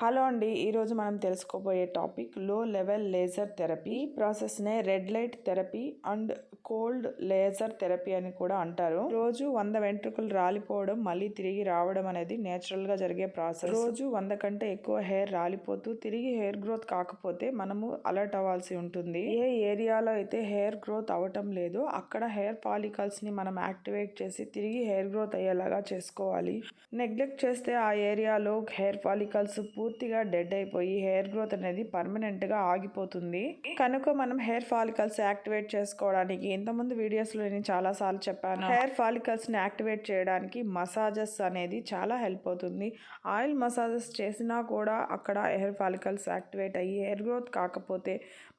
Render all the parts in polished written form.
Hello అండి, ఈరోజు మనం తెలుసుకోబోయే టాపిక్ లో లెవెల్ లేజర్ థెరపీ. ఈ ప్రాసెస్నే red light therapy and cold laser therapy అని కూడా అంటారు. రోజు 100 వెంట్రుకలు రాలిపోవడం మళ్ళీ తిరిగి రావడం అనేది నేచురల్గా జరిగే ప్రాసెస్. రోజు 100 కంటే ఎక్కువ హెయిర్ రాలిపోతూ తిరిగి హెయిర్ గ్రోత్ కాకపోతే మనము అలర్ట్ అవ్వాల్సి ఉంటుంది. ఏ ఏరియాలో అయితే హెయిర్ గ్రోత్ అవ్వటం లేదో అక్కడ హెయిర్ ఫాలికల్స్ని మనం యాక్టివేట్ చేసి తిరిగి హెయిర్ గ్రోత్ అయ్యేలాగా చేసుకోవాలి. నెగ్లెక్ట్ చేస్తే ఆ ఏరియాలో హెయిర్ ఫాలికల్స్ పూర్తిగా డెడ్ అయిపోయి హెయిర్ గ్రోత్ అనేది పర్మనెంట్ గా ఆగిపోతుంది. కనుక మనం హెయిర్ ఫాలికల్స్ యాక్టివేట్ చేసుకోవడానికి ఇంతకుముందు వీడియోస్లో నేను చాలా సార్లు చెప్పాను. హెయిర్ ఫాలికల్స్ ని యాక్టివేట్ చేయడానికి మసాజెస్ అనేది చాలా హెల్ప్ అవుతుంది. ఆయిల్ మసాజెస్ చేసినా కూడా అక్కడ హెయిర్ ఫాలికల్స్ యాక్టివేట్ అయ్యి హెయిర్ గ్రోత్ కాకపోతే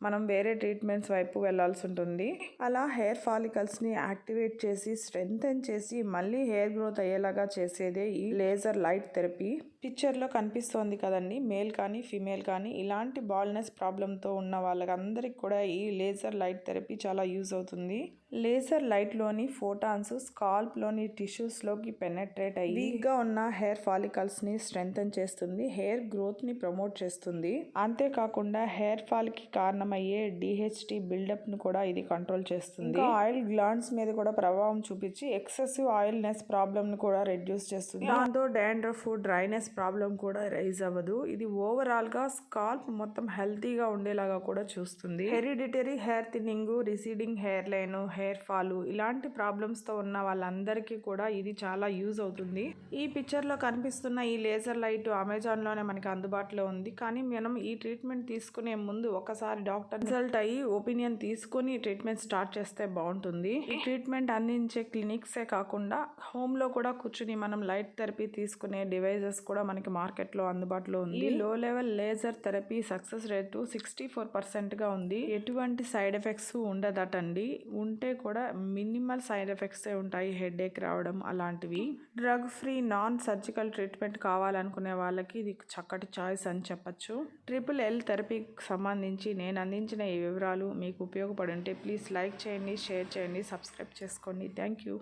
మనం వేరే ట్రీట్మెంట్స్ వైపు వెళ్లాల్సి ఉంటుంది. అలా హెయిర్ ఫాలికల్స్ ని యాక్టివేట్ చేసి స్ట్రెంథెన్ చేసి మళ్ళీ హెయిర్ గ్రోత్ అయ్యేలాగా చేసేదే ఈ లేజర్ లైట్ థెరపీ. పిక్చర్లో కనిపిస్తోంది కదండి, మేల్ కానీ ఫీమేల్ కానీ ఇలాంటి బాల్నెస్ ప్రాబ్లంతో ఉన్న వాళ్ళకందరికి కూడా ఈ లేజర్ లైట్ థెరపీ చాలా యూజ్ అవుతుంది. లేజర్ లైట్లోని ఫోటాన్స్ స్కాల్ప్లోని టిష్యూస్లోకి పెనెట్రేట్ అయ్యి వీక్గా ఉన్న హెయిర్ ఫాలికల్స్ని స్ట్రెంథెన్ చేస్తుంది, హెయిర్ గ్రోత్ని ప్రమోట్ చేస్తుంది. అంతేకాకుండా హెయిర్ ఫాల్కి కారణమయ్యే డిహెచ్టి బిల్డప్ను కూడా ఇది కంట్రోల్ చేస్తుంది. ఇంకా ఆయిల్ గ్లాండ్స్ మీద కూడా ప్రభావం చూపించి ఎక్సెసివ్ ఆయిల్నెస్ ప్రాబ్లమ్ను కూడా రెడ్యూస్ చేస్తుంది. దాంతో డాండ్రఫ్, డ్రైనెస్ ప్రాబ్లం కూడా రైజ్ అవ్వదు. ఇది ఓవరాల్ గా స్కాల్ప్ మొత్తం హెల్తీగా ఉండేలాగా కూడా చూస్తుంది. Hereditary hair thinning, receding hair line, hair fall ఇలాంటి ప్రాబ్లమ్స్ తో ఉన్న వాళ్ళందరికీ కూడా ఇది చాలా యూజ్ అవుతుంది. ఈ పిక్చర్ లో కనిపిస్తున్న ఈ లేజర్ లైట్ అమెజాన్ లోనే మనకి అందుబాటులో ఉంది. కానీ మనం ఈ ట్రీట్మెంట్ తీసుకునే ముందు ఒకసారి డాక్టర్ కన్సల్ట్ అయ్యి ఒపీనియన్ తీసుకుని ట్రీట్మెంట్ స్టార్ట్ చేస్తే బాగుంటుంది. ఈ ట్రీట్మెంట్ అందించే క్లినిక్సే కాకుండా హోమ్ లో కూడా కూర్చుని మనం లైట్ థెరపీ తీసుకునే డివైజెస్ కూడా మనకి మార్కెట్ లో అందుబాటులో ఉంది. ఈ లో level laser therapy success rate 64% గా ఉంది. ఎటువంటి సైడ్ ఎఫెక్ట్స్ ఉండదటండి. ఉంటే కూడా మినిమల్ సైడ్ ఎఫెక్ట్స్ ఉంటాయి, హెడ్ ఏక్ రావడం అలాంటివి. Drug free non surgical treatment కావాలనుకునే వాళ్ళకి ఇది చక్కటి చాయిస్ అని చెప్పొచ్చు. LLL థెరపీకి సంబంధించి నేను అందించిన ఈ వివరాలు మీకు ఉపయోగపడి ఉంటే ప్లీజ్ లైక్ చేయండి, షేర్ చేయండి, సబ్స్క్రైబ్ చేసుకోండి. Thank you.